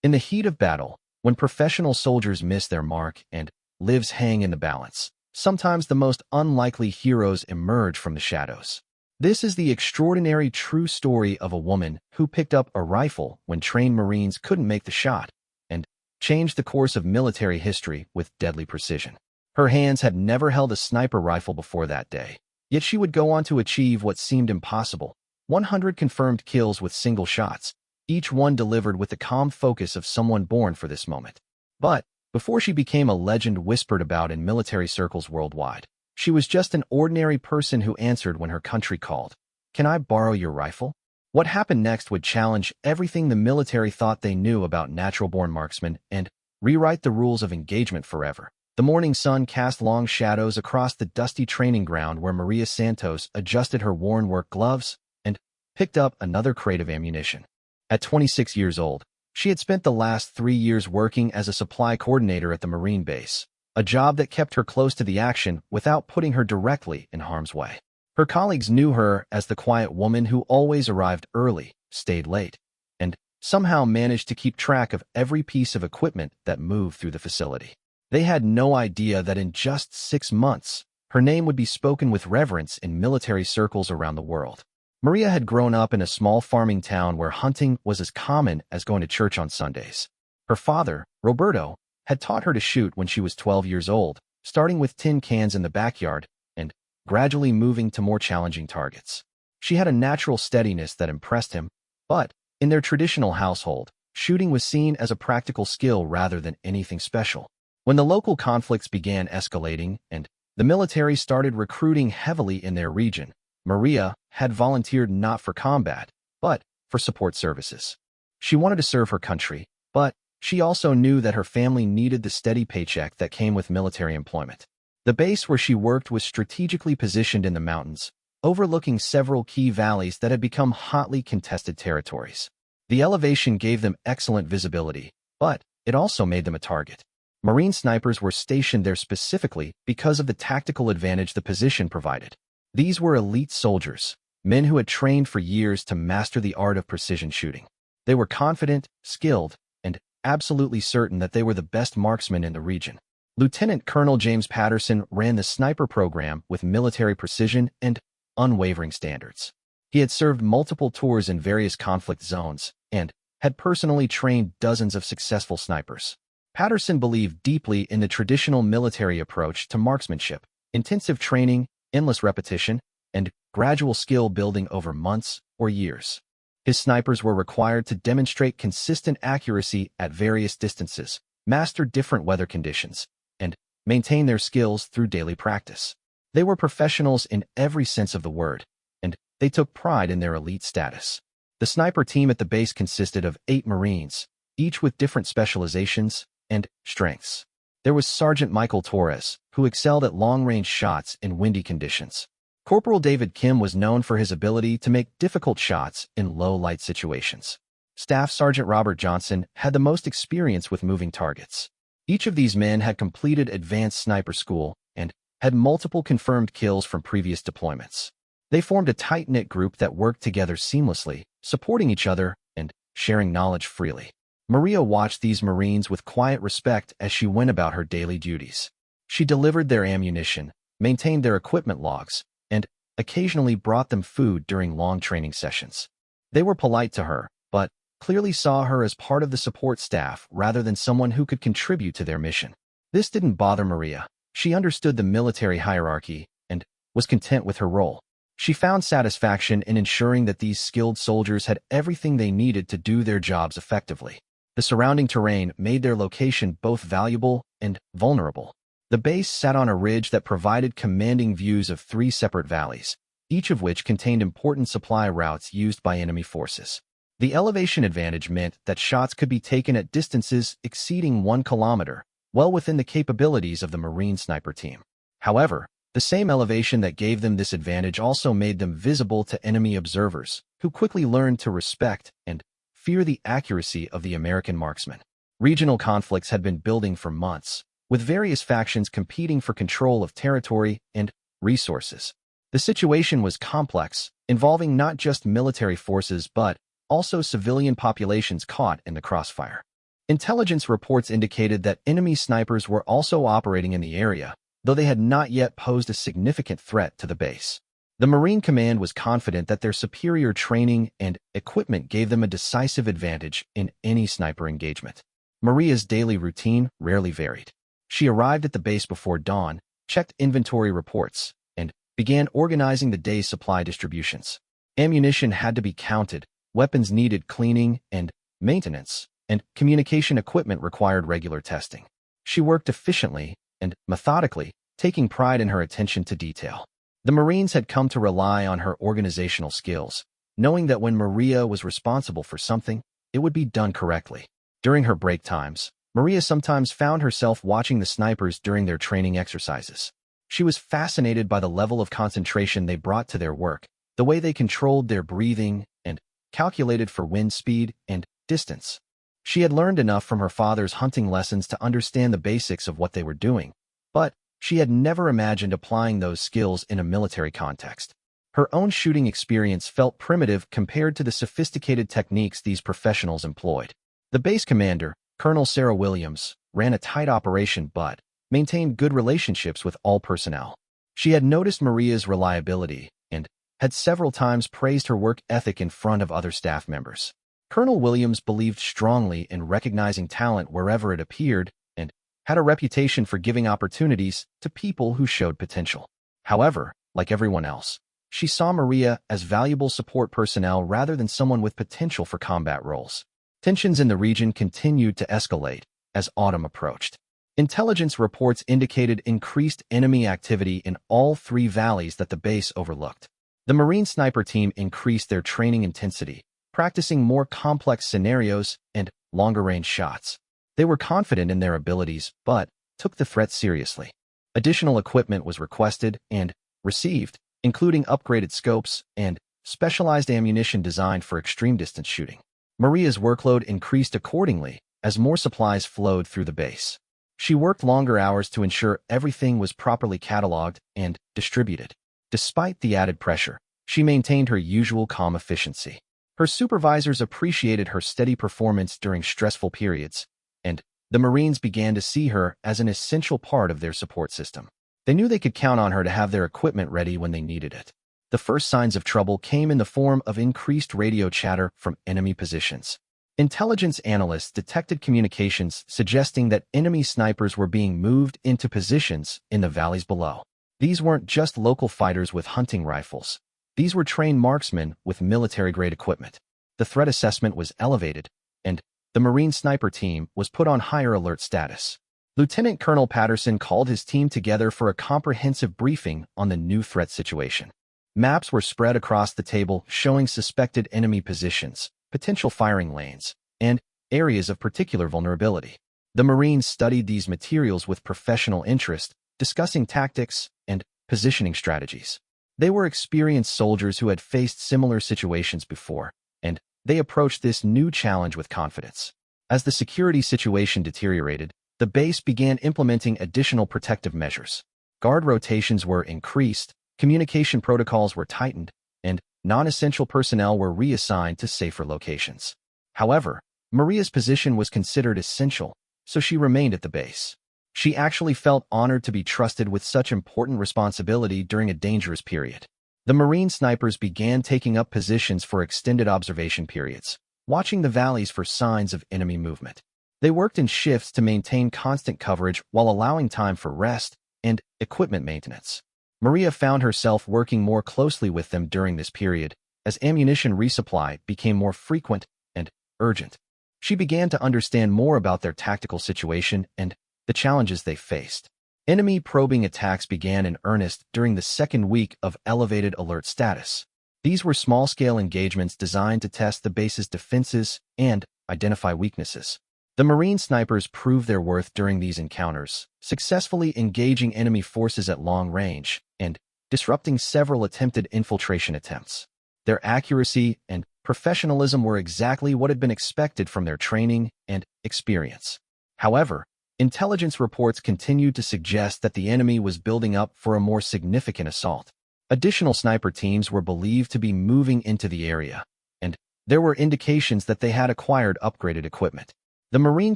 In the heat of battle, when professional soldiers miss their mark and lives hang in the balance, sometimes the most unlikely heroes emerge from the shadows. This is the extraordinary true story of a woman who picked up a rifle when trained Marines couldn't make the shot and changed the course of military history with deadly precision. Her hands had never held a sniper rifle before that day, yet she would go on to achieve what seemed impossible: 100 confirmed kills with single shots, each one delivered with the calm focus of someone born for this moment. But before she became a legend whispered about in military circles worldwide, she was just an ordinary person who answered when her country called. "Can I borrow your rifle?" What happened next would challenge everything the military thought they knew about natural-born marksmen and rewrite the rules of engagement forever. The morning sun cast long shadows across the dusty training ground where Maria Santos adjusted her worn work gloves and picked up another crate of ammunition. At 26 years old, she had spent the last 3 years working as a supply coordinator at the Marine base, a job that kept her close to the action without putting her directly in harm's way. Her colleagues knew her as the quiet woman who always arrived early, stayed late, and somehow managed to keep track of every piece of equipment that moved through the facility. They had no idea that in just 6 months, her name would be spoken with reverence in military circles around the world. Maria had grown up in a small farming town where hunting was as common as going to church on Sundays. Her father, Roberto, had taught her to shoot when she was 12 years old, starting with tin cans in the backyard and gradually moving to more challenging targets. She had a natural steadiness that impressed him, but in their traditional household, shooting was seen as a practical skill rather than anything special. When the local conflicts began escalating and the military started recruiting heavily in their region, Maria had volunteered not for combat, but for support services. She wanted to serve her country, but she also knew that her family needed the steady paycheck that came with military employment. The base where she worked was strategically positioned in the mountains, overlooking several key valleys that had become hotly contested territories. The elevation gave them excellent visibility, but it also made them a target. Marine snipers were stationed there specifically because of the tactical advantage the position provided. These were elite soldiers, men who had trained for years to master the art of precision shooting. They were confident, skilled, and absolutely certain that they were the best marksmen in the region. Lieutenant Colonel James Patterson ran the sniper program with military precision and unwavering standards. He had served multiple tours in various conflict zones and had personally trained dozens of successful snipers. Patterson believed deeply in the traditional military approach to marksmanship: intensive training, endless repetition, and gradual skill building over months or years. His snipers were required to demonstrate consistent accuracy at various distances, master different weather conditions, and maintain their skills through daily practice. They were professionals in every sense of the word, and they took pride in their elite status. The sniper team at the base consisted of 8 Marines, each with different specializations and strengths. There was Sergeant Michael Torres, who excelled at long-range shots in windy conditions. Corporal David Kim was known for his ability to make difficult shots in low-light situations. Staff Sergeant Robert Johnson had the most experience with moving targets. Each of these men had completed advanced sniper school and had multiple confirmed kills from previous deployments. They formed a tight-knit group that worked together seamlessly, supporting each other and sharing knowledge freely. Maria watched these Marines with quiet respect as she went about her daily duties. She delivered their ammunition, maintained their equipment logs, and occasionally brought them food during long training sessions. They were polite to her, but clearly saw her as part of the support staff rather than someone who could contribute to their mission. This didn't bother Maria. She understood the military hierarchy and was content with her role. She found satisfaction in ensuring that these skilled soldiers had everything they needed to do their jobs effectively. The surrounding terrain made their location both valuable and vulnerable. The base sat on a ridge that provided commanding views of 3 separate valleys, each of which contained important supply routes used by enemy forces. The elevation advantage meant that shots could be taken at distances exceeding 1 kilometer, well within the capabilities of the Marine sniper team. However, the same elevation that gave them this advantage also made them visible to enemy observers, who quickly learned to respect and fear the accuracy of the American marksman. Regional conflicts had been building for months, with various factions competing for control of territory and resources. The situation was complex, involving not just military forces but also civilian populations caught in the crossfire. Intelligence reports indicated that enemy snipers were also operating in the area, though they had not yet posed a significant threat to the base. The Marine Command was confident that their superior training and equipment gave them a decisive advantage in any sniper engagement. Maria's daily routine rarely varied. She arrived at the base before dawn, checked inventory reports, and began organizing the day's supply distributions. Ammunition had to be counted, weapons needed cleaning and maintenance, and communication equipment required regular testing. She worked efficiently and methodically, taking pride in her attention to detail. The Marines had come to rely on her organizational skills, knowing that when Maria was responsible for something, it would be done correctly. During her break times, Maria sometimes found herself watching the snipers during their training exercises. She was fascinated by the level of concentration they brought to their work, the way they controlled their breathing and calculated for wind speed and distance. She had learned enough from her father's hunting lessons to understand the basics of what they were doing, but she had never imagined applying those skills in a military context. Her own shooting experience felt primitive compared to the sophisticated techniques these professionals employed. The base commander, Colonel Sarah Williams, ran a tight operation but maintained good relationships with all personnel. She had noticed Maria's reliability and had several times praised her work ethic in front of other staff members. Colonel Williams believed strongly in recognizing talent wherever it appeared and had a reputation for giving opportunities to people who showed potential. However, like everyone else, she saw Maria as valuable support personnel rather than someone with potential for combat roles. Tensions in the region continued to escalate as autumn approached. Intelligence reports indicated increased enemy activity in all three valleys that the base overlooked. The Marine sniper team increased their training intensity, practicing more complex scenarios and longer-range shots. They were confident in their abilities, but took the threat seriously. Additional equipment was requested and received, including upgraded scopes and specialized ammunition designed for extreme distance shooting. Maria's workload increased accordingly as more supplies flowed through the base. She worked longer hours to ensure everything was properly cataloged and distributed. Despite the added pressure, she maintained her usual calm efficiency. Her supervisors appreciated her steady performance during stressful periods, and the Marines began to see her as an essential part of their support system. They knew they could count on her to have their equipment ready when they needed it. The first signs of trouble came in the form of increased radio chatter from enemy positions. Intelligence analysts detected communications suggesting that enemy snipers were being moved into positions in the valleys below. These weren't just local fighters with hunting rifles. These were trained marksmen with military-grade equipment. The threat assessment was elevated, and the Marine sniper team was put on higher alert status. Lieutenant Colonel Patterson called his team together for a comprehensive briefing on the new threat situation. Maps were spread across the table showing suspected enemy positions, potential firing lanes, and areas of particular vulnerability. The Marines studied these materials with professional interest, discussing tactics and positioning strategies. They were experienced soldiers who had faced similar situations before, and they approached this new challenge with confidence. As the security situation deteriorated, the base began implementing additional protective measures. Guard rotations were increased, communication protocols were tightened, and non-essential personnel were reassigned to safer locations. However, Maria's position was considered essential, so she remained at the base. She actually felt honored to be trusted with such important responsibility during a dangerous period. The Marine snipers began taking up positions for extended observation periods, watching the valleys for signs of enemy movement. They worked in shifts to maintain constant coverage while allowing time for rest and equipment maintenance. Maria found herself working more closely with them during this period, as ammunition resupply became more frequent and urgent. She began to understand more about their tactical situation and the challenges they faced. Enemy probing attacks began in earnest during the second week of elevated alert status. These were small-scale engagements designed to test the base's defenses and identify weaknesses. The Marine snipers proved their worth during these encounters, successfully engaging enemy forces at long range and disrupting several attempted infiltration attempts. Their accuracy and professionalism were exactly what had been expected from their training and experience. However, intelligence reports continued to suggest that the enemy was building up for a more significant assault. Additional sniper teams were believed to be moving into the area, and there were indications that they had acquired upgraded equipment. The Marine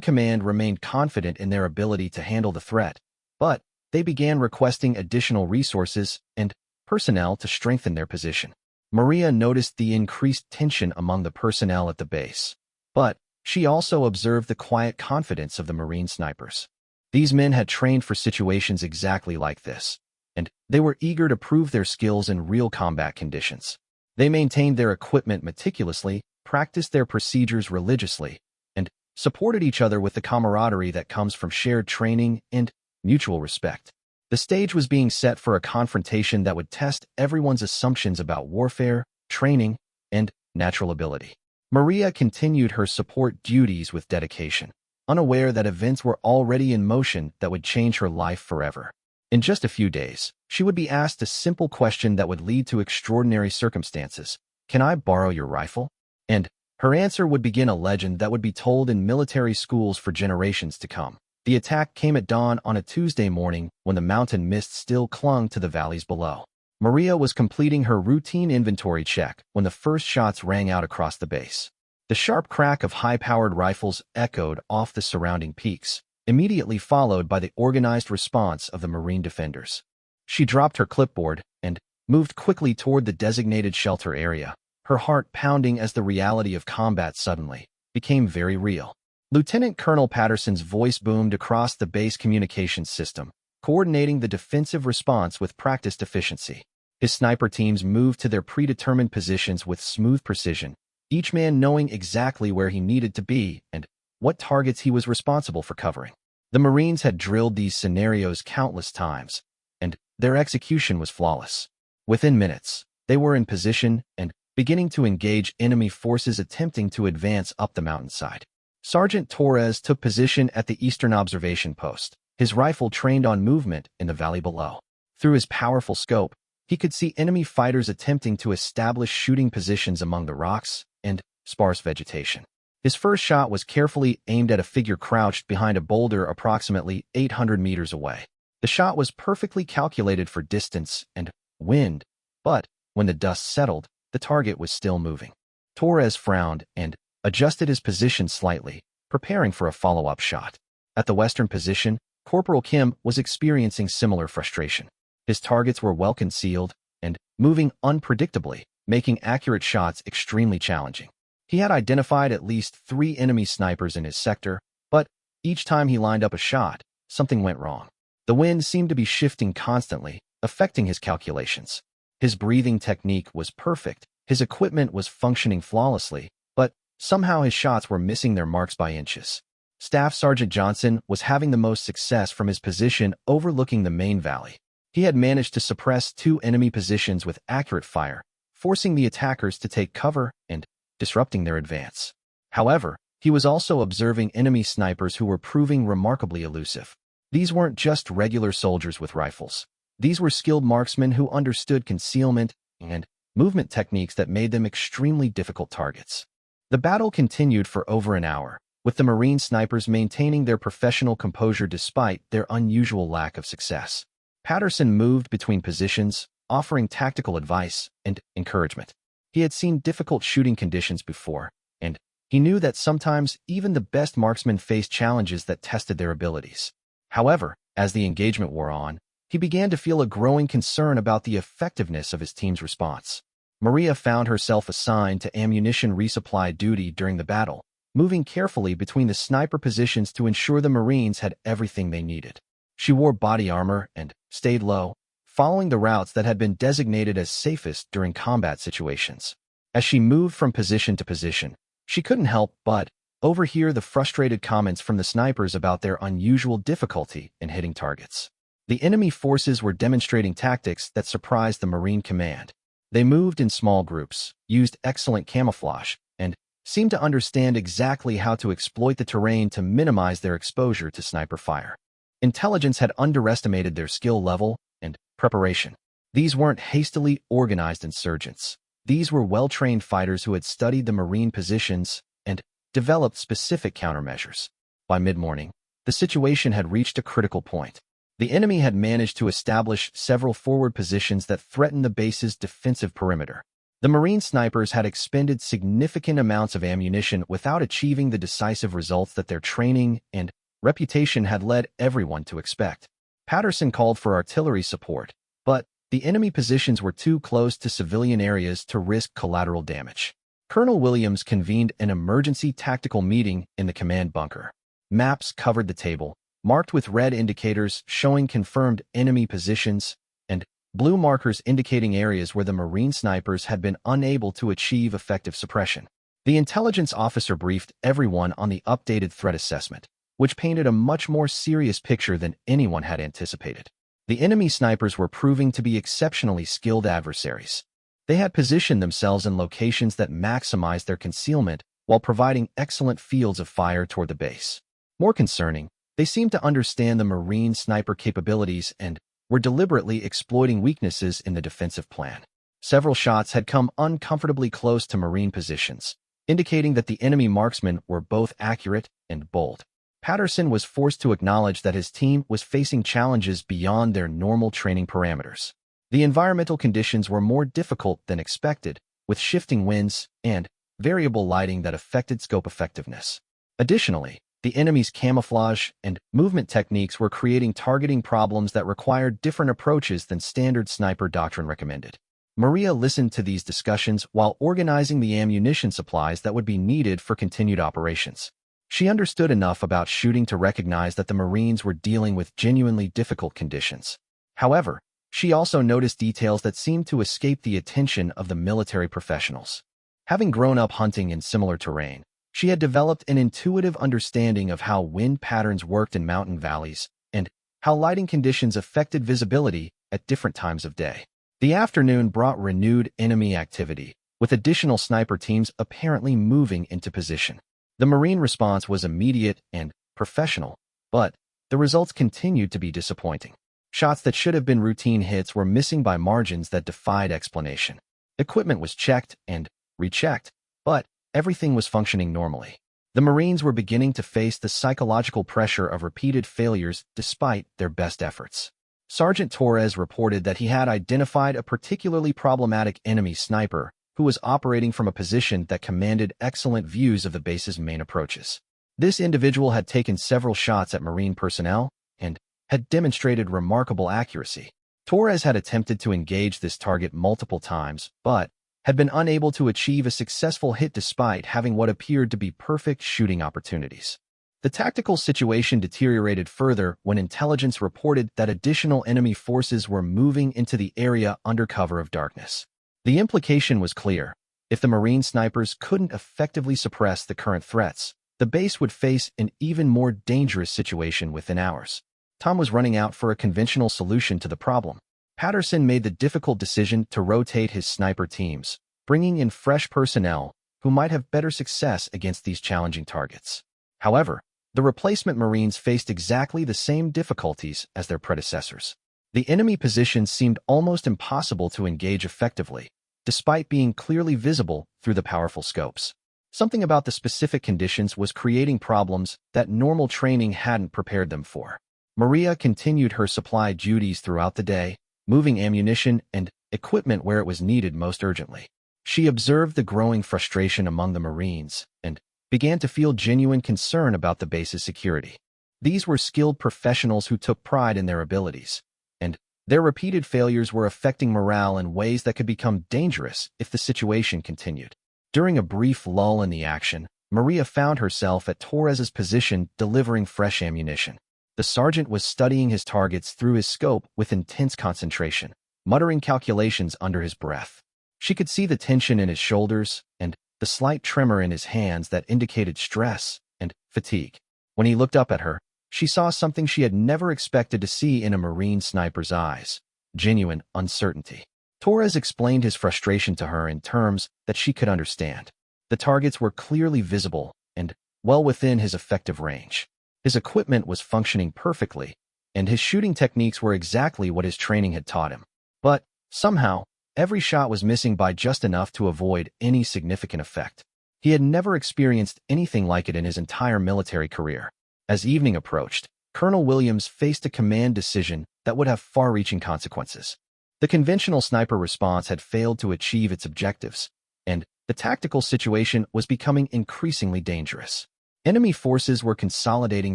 Command remained confident in their ability to handle the threat, but they began requesting additional resources and personnel to strengthen their position. Maria noticed the increased tension among the personnel at the base, but she also observed the quiet confidence of the Marine snipers. These men had trained for situations exactly like this, and they were eager to prove their skills in real combat conditions. They maintained their equipment meticulously, practiced their procedures religiously, and supported each other with the camaraderie that comes from shared training and mutual respect. The stage was being set for a confrontation that would test everyone's assumptions about warfare, training, and natural ability. Maria continued her support duties with dedication, unaware that events were already in motion that would change her life forever. In just a few days, she would be asked a simple question that would lead to extraordinary circumstances. "Can I borrow your rifle?" And her answer would begin a legend that would be told in military schools for generations to come. The attack came at dawn on a Tuesday morning when the mountain mist still clung to the valleys below. Maria was completing her routine inventory check when the first shots rang out across the base. The sharp crack of high-powered rifles echoed off the surrounding peaks, immediately followed by the organized response of the Marine defenders. She dropped her clipboard and moved quickly toward the designated shelter area, her heart pounding as the reality of combat suddenly became very real. Lieutenant Colonel Patterson's voice boomed across the base communications system, coordinating the defensive response with practiced efficiency. His sniper teams moved to their predetermined positions with smooth precision, each man knowing exactly where he needed to be and what targets he was responsible for covering. The Marines had drilled these scenarios countless times, and their execution was flawless. Within minutes, they were in position and beginning to engage enemy forces attempting to advance up the mountainside. Sergeant Torres took position at the eastern observation post, his rifle trained on movement in the valley below. Through his powerful scope, he could see enemy fighters attempting to establish shooting positions among the rocks and sparse vegetation. His first shot was carefully aimed at a figure crouched behind a boulder approximately 800 meters away. The shot was perfectly calculated for distance and wind, but when the dust settled, the target was still moving. Torres frowned and adjusted his position slightly, preparing for a follow-up shot. At the western position, Corporal Kim was experiencing similar frustration. His targets were well concealed and moving unpredictably, making accurate shots extremely challenging. He had identified at least 3 enemy snipers in his sector, but each time he lined up a shot, something went wrong. The wind seemed to be shifting constantly, affecting his calculations. His breathing technique was perfect, his equipment was functioning flawlessly, but somehow his shots were missing their marks by inches. Staff Sergeant Johnson was having the most success from his position overlooking the main valley. He had managed to suppress 2 enemy positions with accurate fire, forcing the attackers to take cover and disrupting their advance. However, he was also observing enemy snipers who were proving remarkably elusive. These weren't just regular soldiers with rifles. These were skilled marksmen who understood concealment and movement techniques that made them extremely difficult targets. The battle continued for over an hour, with the Marine snipers maintaining their professional composure despite their unusual lack of success. Patterson moved between positions, offering tactical advice and encouragement. He had seen difficult shooting conditions before, and he knew that sometimes even the best marksmen faced challenges that tested their abilities. However, as the engagement wore on, he began to feel a growing concern about the effectiveness of his team's response. Maria found herself assigned to ammunition resupply duty during the battle, moving carefully between the sniper positions to ensure the Marines had everything they needed. She wore body armor and stayed low, following the routes that had been designated as safest during combat situations. As she moved from position to position, she couldn't help but overhear the frustrated comments from the snipers about their unusual difficulty in hitting targets. The enemy forces were demonstrating tactics that surprised the Marine Command. They moved in small groups, used excellent camouflage, and seemed to understand exactly how to exploit the terrain to minimize their exposure to sniper fire. Intelligence had underestimated their skill level and preparation. These weren't hastily organized insurgents. These were well-trained fighters who had studied the Marine positions and developed specific countermeasures. By mid-morning, the situation had reached a critical point. The enemy had managed to establish several forward positions that threatened the base's defensive perimeter. The The Marine snipers had expended significant amounts of ammunition without achieving the decisive results that their training and reputation had led everyone to expect. Patterson called for artillery support, but the enemy positions were too close to civilian areas to risk collateral damage. Colonel Williams convened an emergency tactical meeting in the command bunker. Maps covered the table, marked with red indicators showing confirmed enemy positions, and blue markers indicating areas where the Marine snipers had been unable to achieve effective suppression. The intelligence officer briefed everyone on the updated threat assessment, which painted a much more serious picture than anyone had anticipated. The enemy snipers were proving to be exceptionally skilled adversaries. They had positioned themselves in locations that maximized their concealment while providing excellent fields of fire toward the base. More concerning, they seemed to understand the Marine sniper capabilities and were deliberately exploiting weaknesses in the defensive plan. Several shots had come uncomfortably close to Marine positions, indicating that the enemy marksmen were both accurate and bold. Patterson was forced to acknowledge that his team was facing challenges beyond their normal training parameters. The environmental conditions were more difficult than expected, with shifting winds and variable lighting that affected scope effectiveness. Additionally, the enemy's camouflage and movement techniques were creating targeting problems that required different approaches than standard sniper doctrine recommended. Maria listened to these discussions while organizing the ammunition supplies that would be needed for continued operations. She understood enough about shooting to recognize that the Marines were dealing with genuinely difficult conditions. However, she also noticed details that seemed to escape the attention of the military professionals. Having grown up hunting in similar terrain, she had developed an intuitive understanding of how wind patterns worked in mountain valleys and how lighting conditions affected visibility at different times of day. The afternoon brought renewed enemy activity, with additional sniper teams apparently moving into position. The Marine response was immediate and professional, but the results continued to be disappointing. Shots that should have been routine hits were missing by margins that defied explanation. Equipment was checked and rechecked, but everything was functioning normally. The Marines were beginning to face the psychological pressure of repeated failures despite their best efforts. Sergeant Torres reported that he had identified a particularly problematic enemy sniper who was operating from a position that commanded excellent views of the base's main approaches. This individual had taken several shots at Marine personnel and had demonstrated remarkable accuracy. Torres had attempted to engage this target multiple times, but had been unable to achieve a successful hit despite having what appeared to be perfect shooting opportunities. The tactical situation deteriorated further when intelligence reported that additional enemy forces were moving into the area under cover of darkness. The implication was clear. If the Marine snipers couldn't effectively suppress the current threats, the base would face an even more dangerous situation within hours. Tom was running out for a conventional solution to the problem. Patterson made the difficult decision to rotate his sniper teams, bringing in fresh personnel who might have better success against these challenging targets. However, the replacement Marines faced exactly the same difficulties as their predecessors. The enemy positions seemed almost impossible to engage effectively, despite being clearly visible through the powerful scopes. Something about the specific conditions was creating problems that normal training hadn't prepared them for. Maria continued her supply duties throughout the day, moving ammunition and equipment where it was needed most urgently. She observed the growing frustration among the Marines and began to feel genuine concern about the base's security. These were skilled professionals who took pride in their abilities, and their repeated failures were affecting morale in ways that could become dangerous if the situation continued. During a brief lull in the action, Maria found herself at Torres's position delivering fresh ammunition. The sergeant was studying his targets through his scope with intense concentration, muttering calculations under his breath. She could see the tension in his shoulders and the slight tremor in his hands that indicated stress and fatigue. When he looked up at her, she saw something she had never expected to see in a Marine sniper's eyes: genuine uncertainty. Torres explained his frustration to her in terms that she could understand. The targets were clearly visible and well within his effective range. His equipment was functioning perfectly, and his shooting techniques were exactly what his training had taught him. But, somehow, every shot was missing by just enough to avoid any significant effect. He had never experienced anything like it in his entire military career. As evening approached, Colonel Williams faced a command decision that would have far-reaching consequences. The conventional sniper response had failed to achieve its objectives, and the tactical situation was becoming increasingly dangerous. Enemy forces were consolidating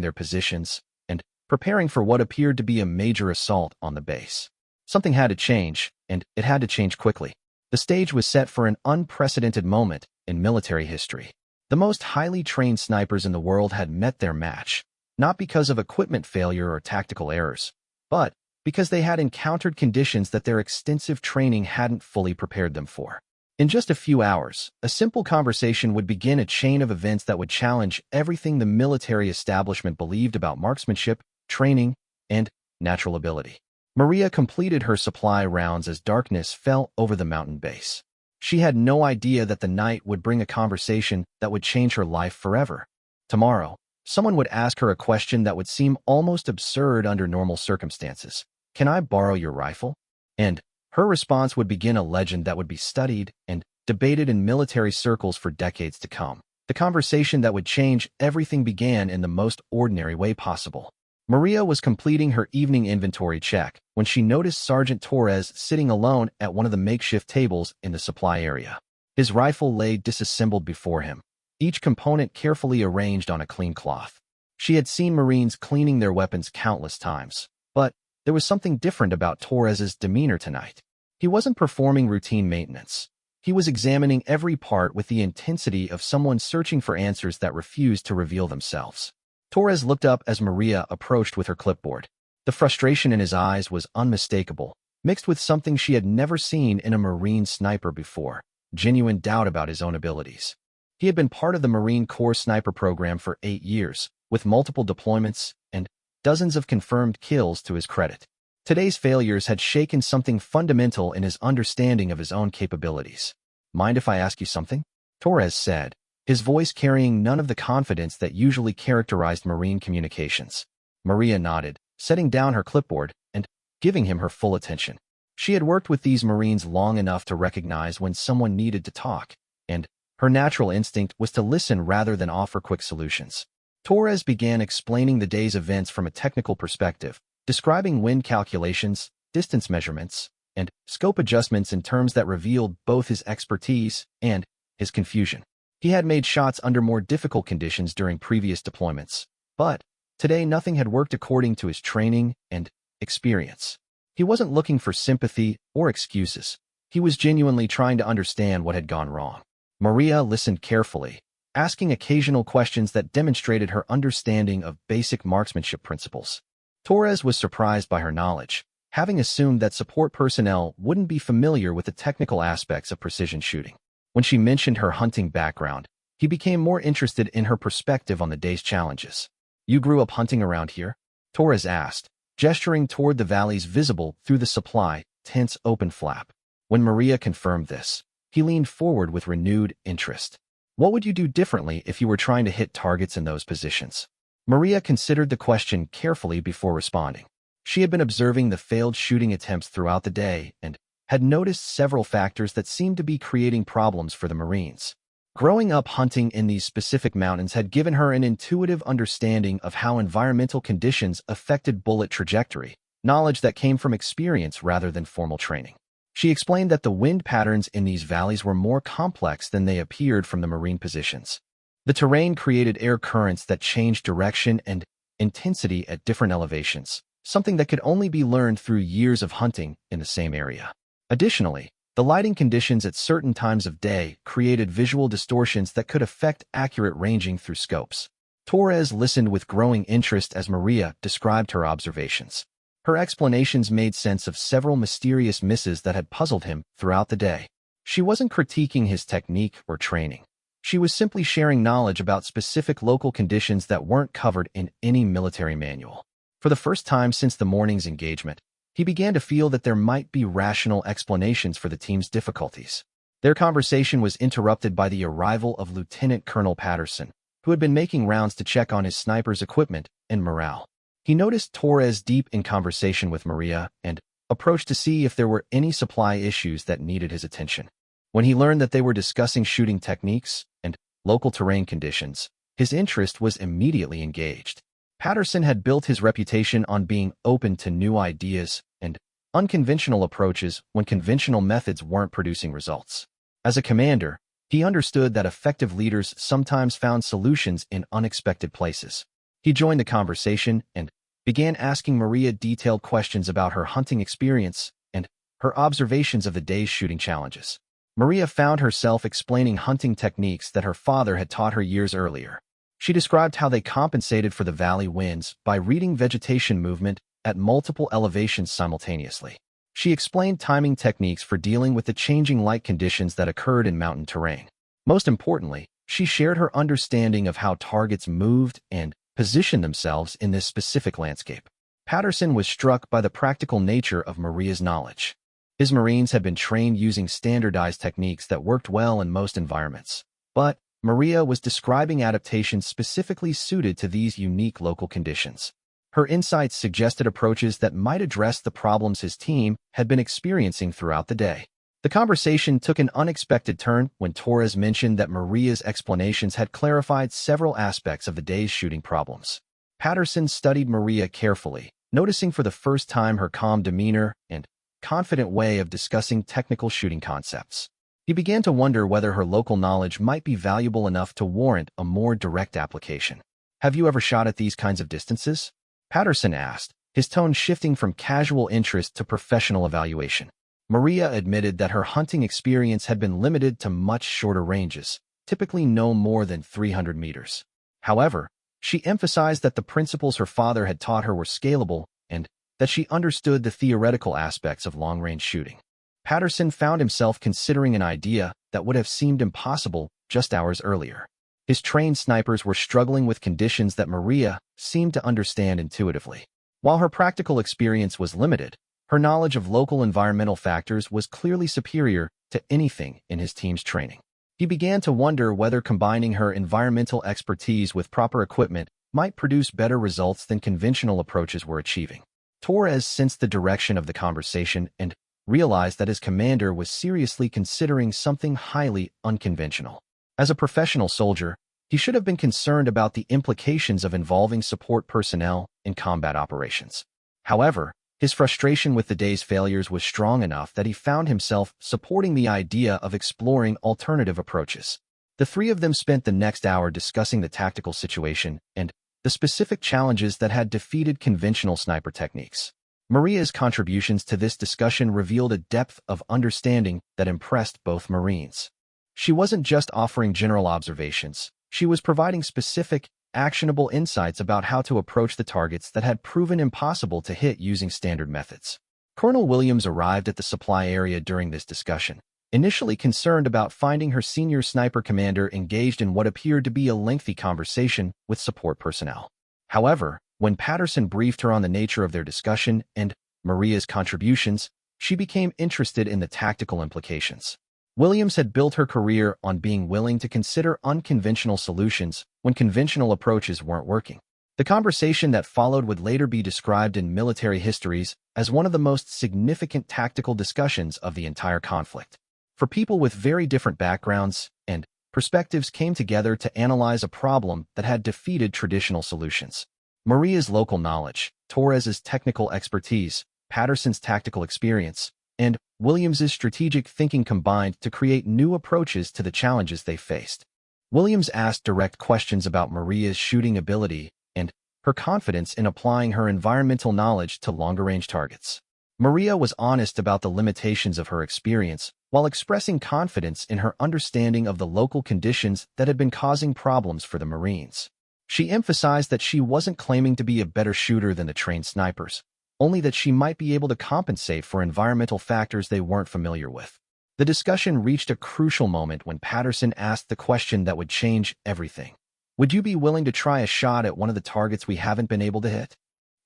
their positions and preparing for what appeared to be a major assault on the base. Something had to change, and it had to change quickly. The stage was set for an unprecedented moment in military history. The most highly trained snipers in the world had met their match, not because of equipment failure or tactical errors, but because they had encountered conditions that their extensive training hadn't fully prepared them for. In just a few hours, a simple conversation would begin a chain of events that would challenge everything the military establishment believed about marksmanship, training, and natural ability. Maria completed her supply rounds as darkness fell over the mountain base. She had no idea that the night would bring a conversation that would change her life forever. Tomorrow, someone would ask her a question that would seem almost absurd under normal circumstances. "Can I borrow your rifle?" And her response would begin a legend that would be studied and debated in military circles for decades to come. The conversation that would change everything began in the most ordinary way possible. Maria was completing her evening inventory check when she noticed Sergeant Torres sitting alone at one of the makeshift tables in the supply area. His rifle lay disassembled before him, each component carefully arranged on a clean cloth. She had seen Marines cleaning their weapons countless times, but there was something different about Torres's demeanor tonight. He wasn't performing routine maintenance. He was examining every part with the intensity of someone searching for answers that refused to reveal themselves. Torres looked up as Maria approached with her clipboard. The frustration in his eyes was unmistakable, mixed with something she had never seen in a Marine sniper before, genuine doubt about his own abilities. He had been part of the Marine Corps sniper program for 8 years, with multiple deployments and dozens of confirmed kills to his credit. Today's failures had shaken something fundamental in his understanding of his own capabilities. "Mind if I ask you something?" Torres said, his voice carrying none of the confidence that usually characterized Marine communications. Maria nodded, setting down her clipboard and giving him her full attention. She had worked with these Marines long enough to recognize when someone needed to talk, and her natural instinct was to listen rather than offer quick solutions. Torres began explaining the day's events from a technical perspective, describing wind calculations, distance measurements, and scope adjustments in terms that revealed both his expertise and his confusion. He had made shots under more difficult conditions during previous deployments, but today nothing had worked according to his training and experience. He wasn't looking for sympathy or excuses. He was genuinely trying to understand what had gone wrong. Maria listened carefully, asking occasional questions that demonstrated her understanding of basic marksmanship principles. Torres was surprised by her knowledge, having assumed that support personnel wouldn't be familiar with the technical aspects of precision shooting. When she mentioned her hunting background, he became more interested in her perspective on the day's challenges. "You grew up hunting around here?" Torres asked, gesturing toward the valleys visible through the supply tent's open flap. When Maria confirmed this, he leaned forward with renewed interest. "What would you do differently if you were trying to hit targets in those positions?" Maria considered the question carefully before responding. She had been observing the failed shooting attempts throughout the day and had noticed several factors that seemed to be creating problems for the Marines. Growing up hunting in these specific mountains had given her an intuitive understanding of how environmental conditions affected bullet trajectory, knowledge that came from experience rather than formal training. She explained that the wind patterns in these valleys were more complex than they appeared from the Marine positions. The terrain created air currents that changed direction and intensity at different elevations, something that could only be learned through years of hunting in the same area. Additionally, the lighting conditions at certain times of day created visual distortions that could affect accurate ranging through scopes. Torres listened with growing interest as Maria described her observations. Her explanations made sense of several mysterious misses that had puzzled him throughout the day. She wasn't critiquing his technique or training. She was simply sharing knowledge about specific local conditions that weren't covered in any military manual. For the first time since the morning's engagement, he began to feel that there might be rational explanations for the team's difficulties. Their conversation was interrupted by the arrival of Lieutenant Colonel Patterson, who had been making rounds to check on his sniper's equipment and morale. He noticed Torres deep in conversation with Maria and approached to see if there were any supply issues that needed his attention. When he learned that they were discussing shooting techniques and local terrain conditions, his interest was immediately engaged. Patterson had built his reputation on being open to new ideas and unconventional approaches when conventional methods weren't producing results. As a commander, he understood that effective leaders sometimes found solutions in unexpected places. He joined the conversation and began asking Maria detailed questions about her hunting experience and her observations of the day's shooting challenges. Maria found herself explaining hunting techniques that her father had taught her years earlier. She described how they compensated for the valley winds by reading vegetation movement at multiple elevations simultaneously. She explained timing techniques for dealing with the changing light conditions that occurred in mountain terrain. Most importantly, she shared her understanding of how targets moved and positioned themselves in this specific landscape. Patterson was struck by the practical nature of Maria's knowledge. His Marines had been trained using standardized techniques that worked well in most environments. But Maria was describing adaptations specifically suited to these unique local conditions. Her insights suggested approaches that might address the problems his team had been experiencing throughout the day. The conversation took an unexpected turn when Torres mentioned that Maria's explanations had clarified several aspects of the day's shooting problems. Patterson studied Maria carefully, noticing for the first time her calm demeanor and confident way of discussing technical shooting concepts. He began to wonder whether her local knowledge might be valuable enough to warrant a more direct application. "Have you ever shot at these kinds of distances?" Patterson asked, his tone shifting from casual interest to professional evaluation. Maria admitted that her hunting experience had been limited to much shorter ranges, typically no more than 300 meters. However, she emphasized that the principles her father had taught her were scalable and that she understood the theoretical aspects of long-range shooting. Patterson found himself considering an idea that would have seemed impossible just hours earlier. His trained snipers were struggling with conditions that Maria seemed to understand intuitively. While her practical experience was limited, her knowledge of local environmental factors was clearly superior to anything in his team's training. He began to wonder whether combining her environmental expertise with proper equipment might produce better results than conventional approaches were achieving. Torres sensed the direction of the conversation and realized that his commander was seriously considering something highly unconventional. As a professional soldier, he should have been concerned about the implications of involving support personnel in combat operations. However, his frustration with the day's failures was strong enough that he found himself supporting the idea of exploring alternative approaches. The three of them spent the next hour discussing the tactical situation and the specific challenges that had defeated conventional sniper techniques. Maria's contributions to this discussion revealed a depth of understanding that impressed both Marines. She wasn't just offering general observations, she was providing specific, actionable insights about how to approach the targets that had proven impossible to hit using standard methods. Colonel Williams arrived at the supply area during this discussion, initially concerned about finding her senior sniper commander engaged in what appeared to be a lengthy conversation with support personnel. However, when Patterson briefed her on the nature of their discussion and Maria's contributions, she became interested in the tactical implications. Williams had built her career on being willing to consider unconventional solutions when conventional approaches weren't working. The conversation that followed would later be described in military histories as one of the most significant tactical discussions of the entire conflict. For people with very different backgrounds and perspectives came together to analyze a problem that had defeated traditional solutions. Maria's local knowledge, Torres's technical expertise, Patterson's tactical experience, and Williams's strategic thinking combined to create new approaches to the challenges they faced. Williams asked direct questions about Maria's shooting ability and her confidence in applying her environmental knowledge to longer-range targets. Maria was honest about the limitations of her experience while expressing confidence in her understanding of the local conditions that had been causing problems for the Marines. She emphasized that she wasn't claiming to be a better shooter than the trained snipers, only that she might be able to compensate for environmental factors they weren't familiar with. The discussion reached a crucial moment when Patterson asked the question that would change everything. Would you be willing to try a shot at one of the targets we haven't been able to hit?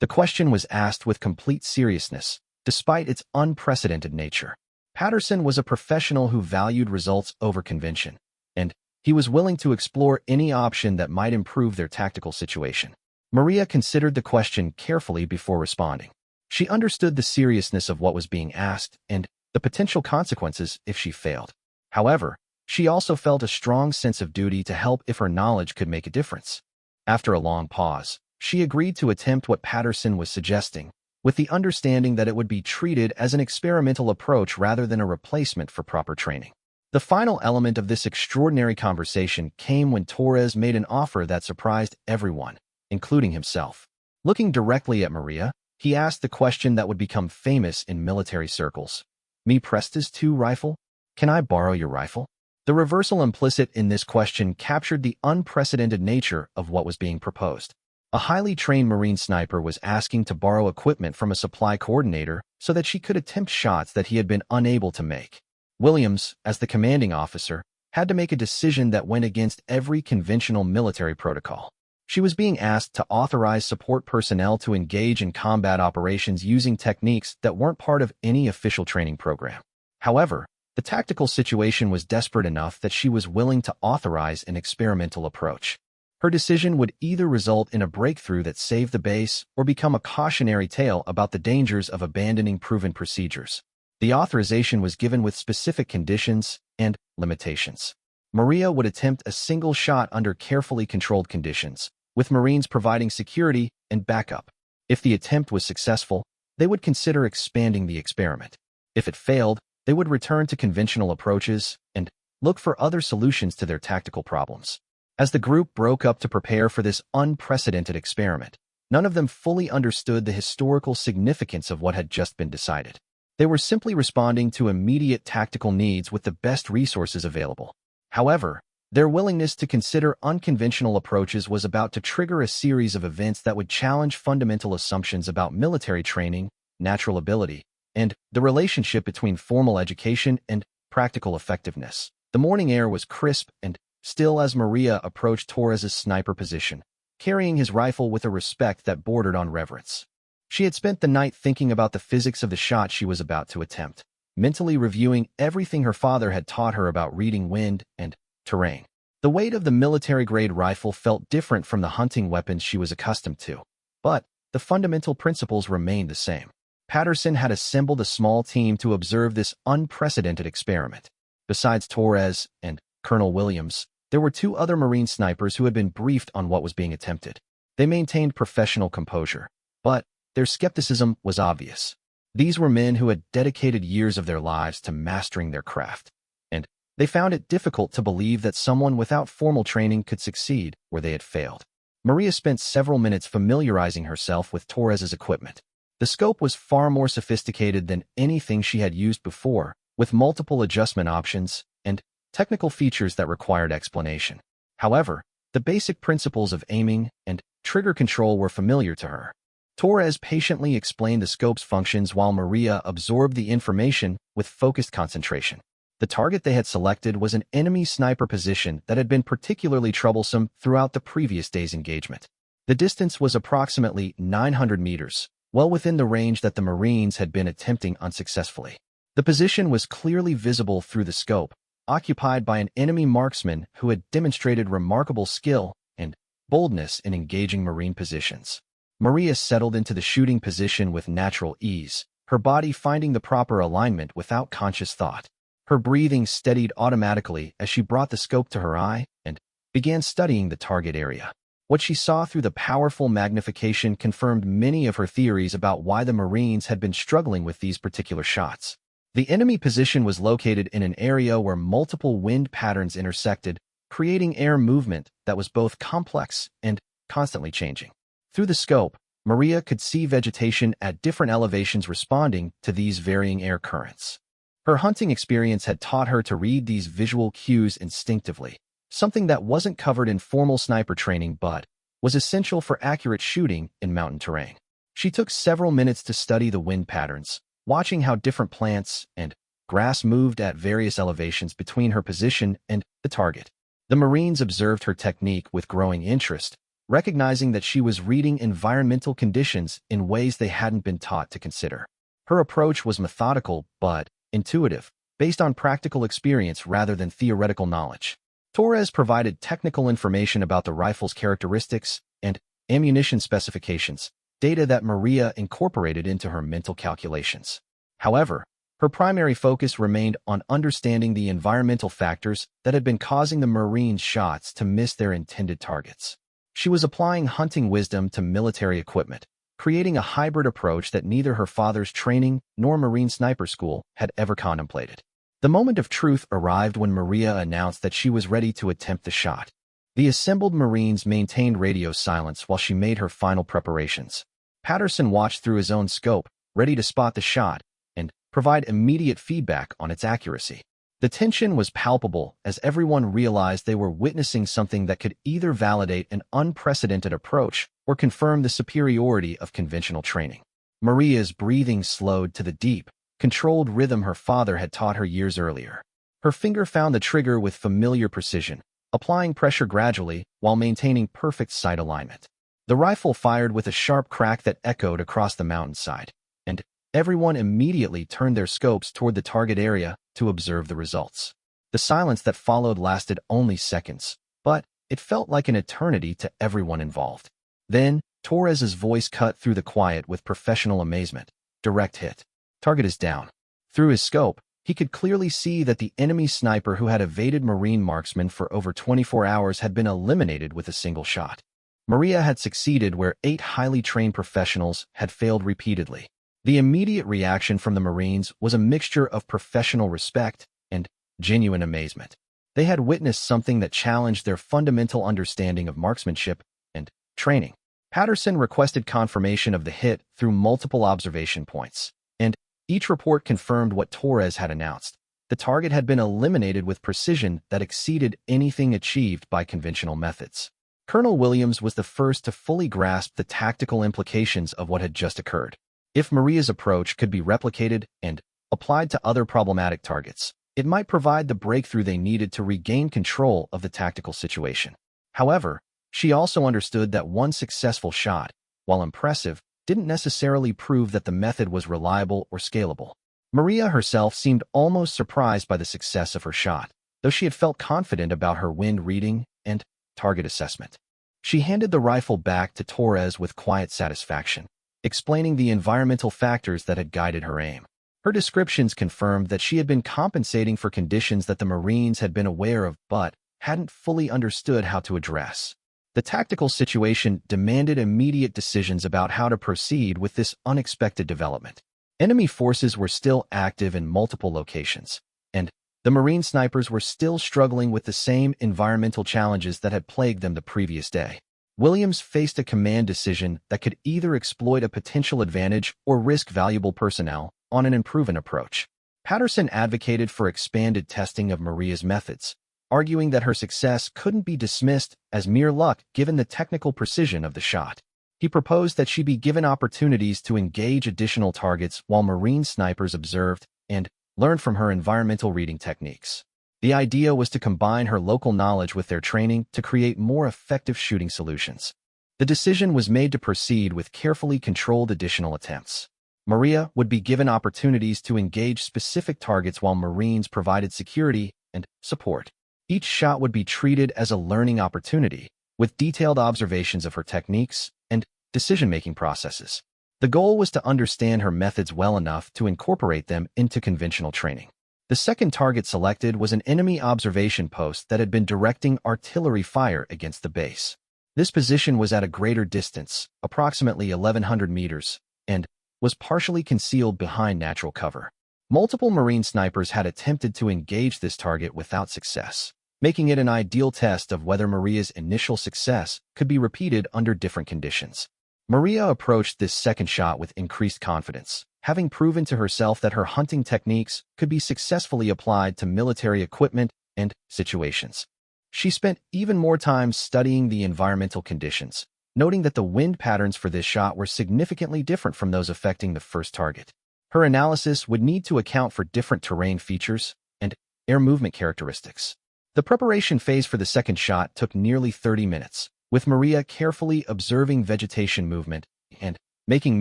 The question was asked with complete seriousness, despite its unprecedented nature. Patterson was a professional who valued results over convention, and he was willing to explore any option that might improve their tactical situation. Maria considered the question carefully before responding. She understood the seriousness of what was being asked and the potential consequences if she failed. However, she also felt a strong sense of duty to help if her knowledge could make a difference. After a long pause, she agreed to attempt what Patterson was suggesting, with the understanding that it would be treated as an experimental approach rather than a replacement for proper training. The final element of this extraordinary conversation came when Torres made an offer that surprised everyone, including himself. Looking directly at Maria, he asked the question that would become famous in military circles. "Me prestas tu rifle? Can I borrow your rifle?" The reversal implicit in this question captured the unprecedented nature of what was being proposed. A highly trained Marine sniper was asking to borrow equipment from a supply coordinator so that she could attempt shots that he had been unable to make. Williams, as the commanding officer, had to make a decision that went against every conventional military protocol. She was being asked to authorize support personnel to engage in combat operations using techniques that weren't part of any official training program. However, the tactical situation was desperate enough that she was willing to authorize an experimental approach. Her decision would either result in a breakthrough that saved the base or become a cautionary tale about the dangers of abandoning proven procedures. The authorization was given with specific conditions and limitations. Maria would attempt a single shot under carefully controlled conditions, with Marines providing security and backup. If the attempt was successful, they would consider expanding the experiment. If it failed, they would return to conventional approaches and look for other solutions to their tactical problems. As the group broke up to prepare for this unprecedented experiment, none of them fully understood the historical significance of what had just been decided. They were simply responding to immediate tactical needs with the best resources available. However, their willingness to consider unconventional approaches was about to trigger a series of events that would challenge fundamental assumptions about military training, natural ability, and the relationship between formal education and practical effectiveness. The morning air was crisp and still as Maria approached Torres's sniper position, carrying his rifle with a respect that bordered on reverence. She had spent the night thinking about the physics of the shot she was about to attempt, mentally reviewing everything her father had taught her about reading wind and terrain. The weight of the military-grade rifle felt different from the hunting weapons she was accustomed to, but the fundamental principles remained the same. Patterson had assembled a small team to observe this unprecedented experiment. Besides Torres and Colonel Williams, there were two other Marine snipers who had been briefed on what was being attempted. They maintained professional composure, but their skepticism was obvious. These were men who had dedicated years of their lives to mastering their craft, and they found it difficult to believe that someone without formal training could succeed where they had failed. Maria spent several minutes familiarizing herself with Torres's equipment. The scope was far more sophisticated than anything she had used before, with multiple adjustment options and technical features that required explanation. However, the basic principles of aiming and trigger control were familiar to her. Torres patiently explained the scope's functions while Maria absorbed the information with focused concentration. The target they had selected was an enemy sniper position that had been particularly troublesome throughout the previous day's engagement. The distance was approximately 900 meters, well within the range that the Marines had been attempting unsuccessfully. The position was clearly visible through the scope, occupied by an enemy marksman who had demonstrated remarkable skill and boldness in engaging Marine positions. Maria settled into the shooting position with natural ease, her body finding the proper alignment without conscious thought. Her breathing steadied automatically as she brought the scope to her eye and began studying the target area. What she saw through the powerful magnification confirmed many of her theories about why the Marines had been struggling with these particular shots. The enemy position was located in an area where multiple wind patterns intersected, creating air movement that was both complex and constantly changing. Through the scope, Maria could see vegetation at different elevations responding to these varying air currents. Her hunting experience had taught her to read these visual cues instinctively, something that wasn't covered in formal sniper training but was essential for accurate shooting in mountain terrain. She took several minutes to study the wind patterns, watching how different plants and grass moved at various elevations between her position and the target. The Marines observed her technique with growing interest, recognizing that she was reading environmental conditions in ways they hadn't been taught to consider. Her approach was methodical but intuitive, based on practical experience rather than theoretical knowledge. Torres provided technical information about the rifle's characteristics and ammunition specifications, data that Maria incorporated into her mental calculations. However, her primary focus remained on understanding the environmental factors that had been causing the Marines' shots to miss their intended targets. She was applying hunting wisdom to military equipment, creating a hybrid approach that neither her father's training nor Marine sniper school had ever contemplated. The moment of truth arrived when Maria announced that she was ready to attempt the shot. The assembled Marines maintained radio silence while she made her final preparations. Patterson watched through his own scope, ready to spot the shot and provide immediate feedback on its accuracy. The tension was palpable as everyone realized they were witnessing something that could either validate an unprecedented approach or confirm the superiority of conventional training. Maria's breathing slowed to the deep, controlled rhythm her father had taught her years earlier. Her finger found the trigger with familiar precision, applying pressure gradually while maintaining perfect sight alignment. The rifle fired with a sharp crack that echoed across the mountainside, and everyone immediately turned their scopes toward the target area to observe the results. The silence that followed lasted only seconds, but it felt like an eternity to everyone involved. Then, Torres's voice cut through the quiet with professional amazement. Direct hit. Target is down. Through his scope, he could clearly see that the enemy sniper who had evaded Marine marksmen for over 24 hours had been eliminated with a single shot. Maria had succeeded where 8 highly trained professionals had failed repeatedly. The immediate reaction from the Marines was a mixture of professional respect and genuine amazement. They had witnessed something that challenged their fundamental understanding of marksmanship and training. Patterson requested confirmation of the hit through multiple observation points, and each report confirmed what Torres had announced. The target had been eliminated with precision that exceeded anything achieved by conventional methods. Colonel Williams was the first to fully grasp the tactical implications of what had just occurred. If Maria's approach could be replicated and applied to other problematic targets, it might provide the breakthrough they needed to regain control of the tactical situation. However, she also understood that one successful shot, while impressive, didn't necessarily prove that the method was reliable or scalable. Maria herself seemed almost surprised by the success of her shot, though she had felt confident about her wind reading and target assessment. She handed the rifle back to Torres with quiet satisfaction, explaining the environmental factors that had guided her aim. Her descriptions confirmed that she had been compensating for conditions that the Marines had been aware of but hadn't fully understood how to address. The tactical situation demanded immediate decisions about how to proceed with this unexpected development. Enemy forces were still active in multiple locations, and the Marine snipers were still struggling with the same environmental challenges that had plagued them the previous day. Williams faced a command decision that could either exploit a potential advantage or risk valuable personnel on an unproven approach. Patterson advocated for expanded testing of Maria's methods, arguing that her success couldn't be dismissed as mere luck given the technical precision of the shot. He proposed that she be given opportunities to engage additional targets while Marine snipers observed and learned from her environmental reading techniques. The idea was to combine her local knowledge with their training to create more effective shooting solutions. The decision was made to proceed with carefully controlled additional attempts. Maria would be given opportunities to engage specific targets while Marines provided security and support. Each shot would be treated as a learning opportunity, with detailed observations of her techniques and decision-making processes. The goal was to understand her methods well enough to incorporate them into conventional training. The second target selected was an enemy observation post that had been directing artillery fire against the base. This position was at a greater distance, approximately 1,100 meters, and was partially concealed behind natural cover. Multiple Marine snipers had attempted to engage this target without success, making it an ideal test of whether Maria's initial success could be repeated under different conditions. Maria approached this second shot with increased confidence, having proven to herself that her hunting techniques could be successfully applied to military equipment and situations. She spent even more time studying the environmental conditions, noting that the wind patterns for this shot were significantly different from those affecting the first target. Her analysis would need to account for different terrain features and air movement characteristics. The preparation phase for the second shot took nearly 30 minutes, with Maria carefully observing vegetation movement and making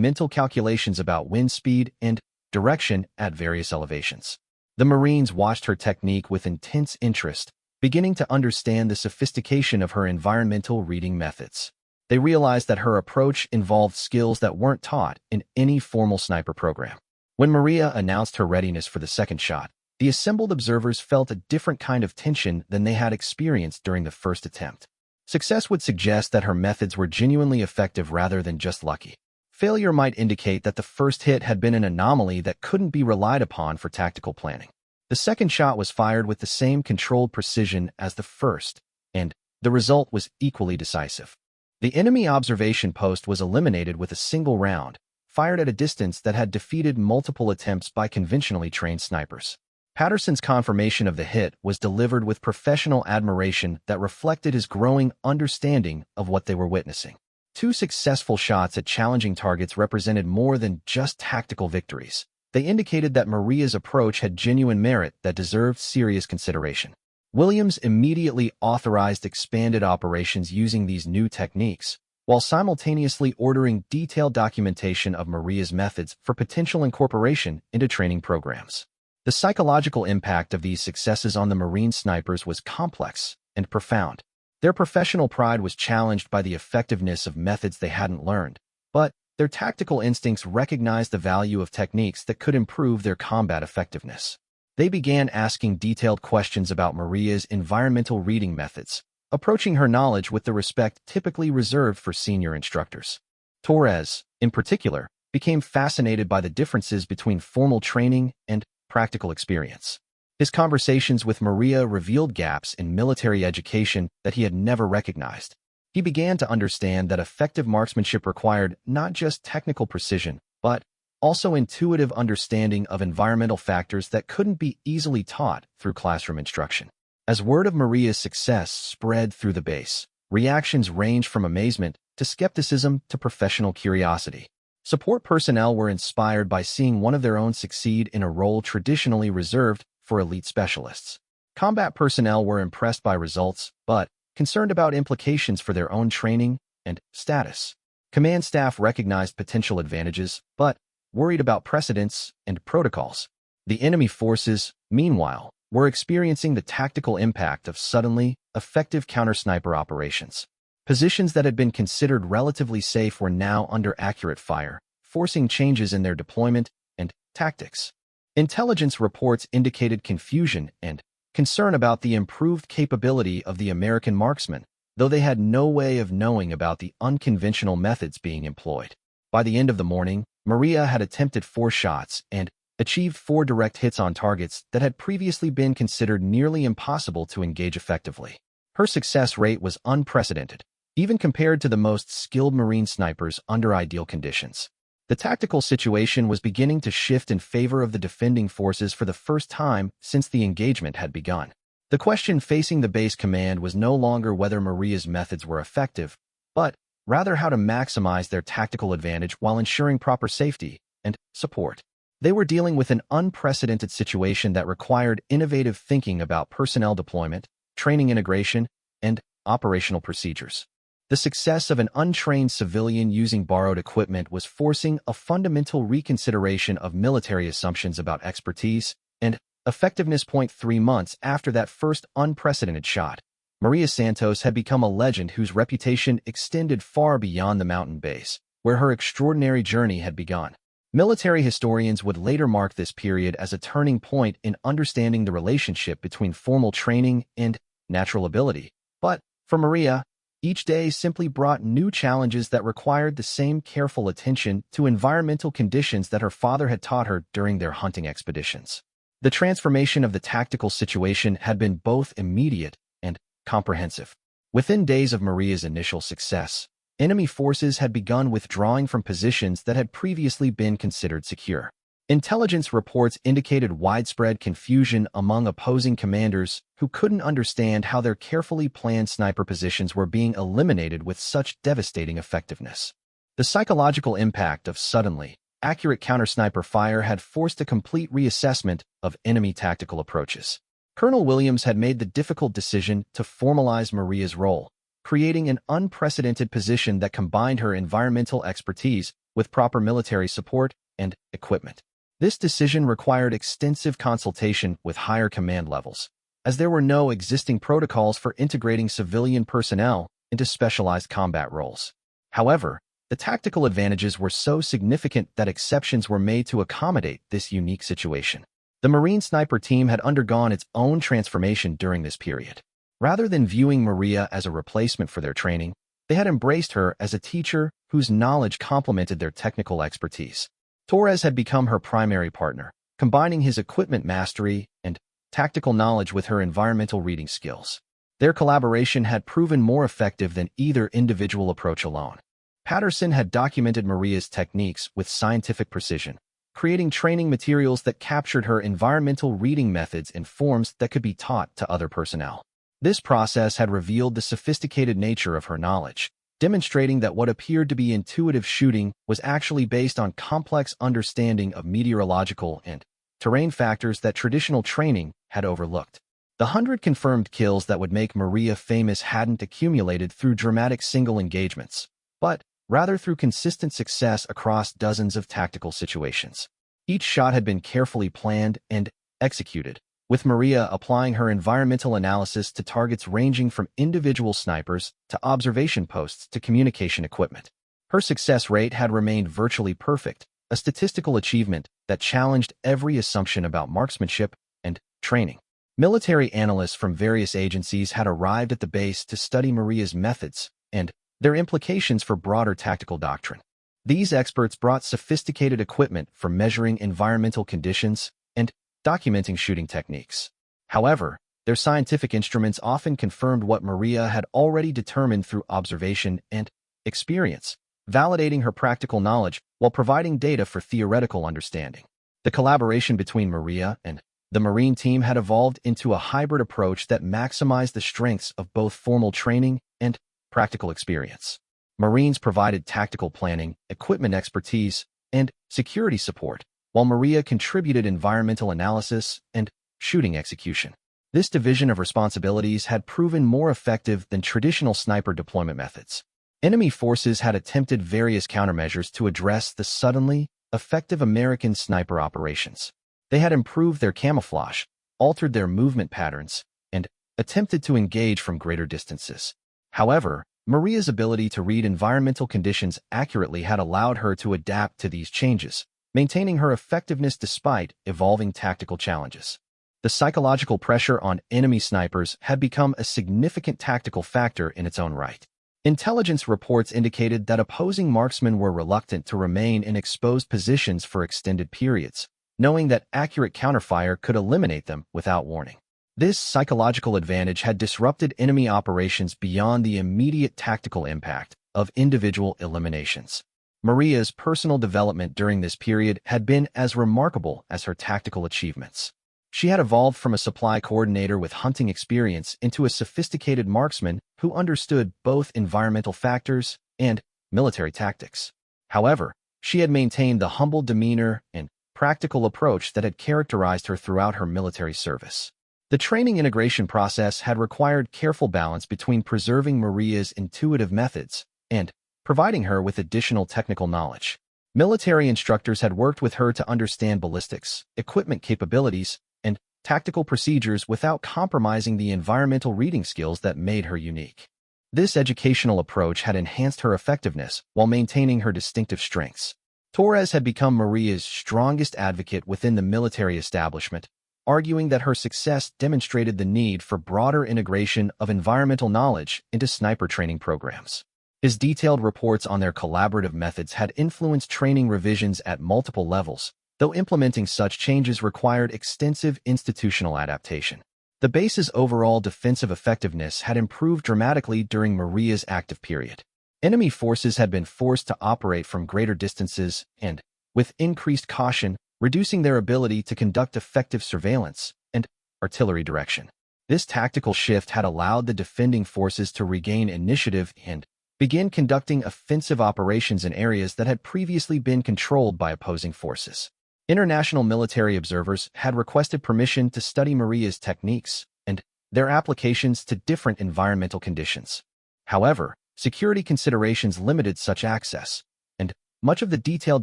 mental calculations about wind speed and direction at various elevations. The Marines watched her technique with intense interest, beginning to understand the sophistication of her environmental reading methods. They realized that her approach involved skills that weren't taught in any formal sniper program. When Maria announced her readiness for the second shot, the assembled observers felt a different kind of tension than they had experienced during the first attempt. Success would suggest that her methods were genuinely effective rather than just lucky. Failure might indicate that the first hit had been an anomaly that couldn't be relied upon for tactical planning. The second shot was fired with the same controlled precision as the first, and the result was equally decisive. The enemy observation post was eliminated with a single round, fired at a distance that had defeated multiple attempts by conventionally trained snipers. Patterson's confirmation of the hit was delivered with professional admiration that reflected his growing understanding of what they were witnessing. Two successful shots at challenging targets represented more than just tactical victories. They indicated that Maria's approach had genuine merit that deserved serious consideration. Williams immediately authorized expanded operations using these new techniques, while simultaneously ordering detailed documentation of Maria's methods for potential incorporation into training programs. The psychological impact of these successes on the Marine snipers was complex and profound. Their professional pride was challenged by the effectiveness of methods they hadn't learned, but their tactical instincts recognized the value of techniques that could improve their combat effectiveness. They began asking detailed questions about Maria's environmental reading methods, approaching her knowledge with the respect typically reserved for senior instructors. Torres, in particular, became fascinated by the differences between formal training and practical experience. His conversations with Maria revealed gaps in military education that he had never recognized. He began to understand that effective marksmanship required not just technical precision, but also intuitive understanding of environmental factors that couldn't be easily taught through classroom instruction. As word of Maria's success spread through the base, reactions ranged from amazement to skepticism to professional curiosity. Support personnel were inspired by seeing one of their own succeed in a role traditionally reserved for elite specialists. Combat personnel were impressed by results, but concerned about implications for their own training and status. Command staff recognized potential advantages, but worried about precedents and protocols. The enemy forces, meanwhile, were experiencing the tactical impact of suddenly effective counter-sniper operations. Positions that had been considered relatively safe were now under accurate fire, forcing changes in their deployment and tactics. Intelligence reports indicated confusion and concern about the improved capability of the American marksmen, though they had no way of knowing about the unconventional methods being employed. By the end of the morning, Maria had attempted 4 shots and achieved 4 direct hits on targets that had previously been considered nearly impossible to engage effectively. Her success rate was unprecedented, even compared to the most skilled Marine snipers under ideal conditions. The tactical situation was beginning to shift in favor of the defending forces for the first time since the engagement had begun. The question facing the base command was no longer whether Maria's methods were effective, but rather how to maximize their tactical advantage while ensuring proper safety and support. They were dealing with an unprecedented situation that required innovative thinking about personnel deployment, training integration, and operational procedures. The success of an untrained civilian using borrowed equipment was forcing a fundamental reconsideration of military assumptions about expertise and effectiveness. 3 months after that first unprecedented shot, Maria Santos had become a legend whose reputation extended far beyond the mountain base, where her extraordinary journey had begun. Military historians would later mark this period as a turning point in understanding the relationship between formal training and natural ability. But for Maria, each day simply brought new challenges that required the same careful attention to environmental conditions that her father had taught her during their hunting expeditions. The transformation of the tactical situation had been both immediate and comprehensive. Within days of Maria's initial success, enemy forces had begun withdrawing from positions that had previously been considered secure. Intelligence reports indicated widespread confusion among opposing commanders who couldn't understand how their carefully planned sniper positions were being eliminated with such devastating effectiveness. The psychological impact of suddenly accurate counter-sniper fire had forced a complete reassessment of enemy tactical approaches. Colonel Williams had made the difficult decision to formalize Maria's role, creating an unprecedented position that combined her environmental expertise with proper military support and equipment. This decision required extensive consultation with higher command levels, as there were no existing protocols for integrating civilian personnel into specialized combat roles. However, the tactical advantages were so significant that exceptions were made to accommodate this unique situation. The Marine sniper team had undergone its own transformation during this period. Rather than viewing Maria as a replacement for their training, they had embraced her as a teacher whose knowledge complemented their technical expertise. Torres had become her primary partner, combining his equipment mastery and tactical knowledge with her environmental reading skills. Their collaboration had proven more effective than either individual approach alone. Patterson had documented Maria's techniques with scientific precision, creating training materials that captured her environmental reading methods in forms that could be taught to other personnel. This process had revealed the sophisticated nature of her knowledge, demonstrating that what appeared to be intuitive shooting was actually based on complex understanding of meteorological and terrain factors that traditional training had overlooked. The 100 confirmed kills that would make Maria famous hadn't accumulated through dramatic single engagements, but rather through consistent success across dozens of tactical situations. Each shot had been carefully planned and executed, with Maria applying her environmental analysis to targets ranging from individual snipers to observation posts to communication equipment. Her success rate had remained virtually perfect, a statistical achievement that challenged every assumption about marksmanship and training. Military analysts from various agencies had arrived at the base to study Maria's methods and their implications for broader tactical doctrine. These experts brought sophisticated equipment for measuring environmental conditions and documenting shooting techniques. However, their scientific instruments often confirmed what Maria had already determined through observation and experience, validating her practical knowledge while providing data for theoretical understanding. The collaboration between Maria and the Marine team had evolved into a hybrid approach that maximized the strengths of both formal training and practical experience. Marines provided tactical planning, equipment expertise, and security support, while Maria contributed environmental analysis and shooting execution. This division of responsibilities had proven more effective than traditional sniper deployment methods. Enemy forces had attempted various countermeasures to address the suddenly effective American sniper operations. They had improved their camouflage, altered their movement patterns, and attempted to engage from greater distances. However, Maria's ability to read environmental conditions accurately had allowed her to adapt to these changes, maintaining her effectiveness despite evolving tactical challenges. The psychological pressure on enemy snipers had become a significant tactical factor in its own right. Intelligence reports indicated that opposing marksmen were reluctant to remain in exposed positions for extended periods, knowing that accurate counterfire could eliminate them without warning. This psychological advantage had disrupted enemy operations beyond the immediate tactical impact of individual eliminations. Maria's personal development during this period had been as remarkable as her tactical achievements. She had evolved from a supply coordinator with hunting experience into a sophisticated marksman who understood both environmental factors and military tactics. However, she had maintained the humble demeanor and practical approach that had characterized her throughout her military service. The training integration process had required careful balance between preserving Maria's intuitive methods and providing her with additional technical knowledge. Military instructors had worked with her to understand ballistics, equipment capabilities, and tactical procedures without compromising the environmental reading skills that made her unique. This educational approach had enhanced her effectiveness while maintaining her distinctive strengths. Torres had become Maria's strongest advocate within the military establishment, arguing that her success demonstrated the need for broader integration of environmental knowledge into sniper training programs. His detailed reports on their collaborative methods had influenced training revisions at multiple levels, though implementing such changes required extensive institutional adaptation. The base's overall defensive effectiveness had improved dramatically during Maria's active period. Enemy forces had been forced to operate from greater distances and, with increased caution, reducing their ability to conduct effective surveillance and artillery direction. This tactical shift had allowed the defending forces to regain initiative and begin conducting offensive operations in areas that had previously been controlled by opposing forces. International military observers had requested permission to study Maria's techniques and their applications to different environmental conditions. However, security considerations limited such access, and much of the detailed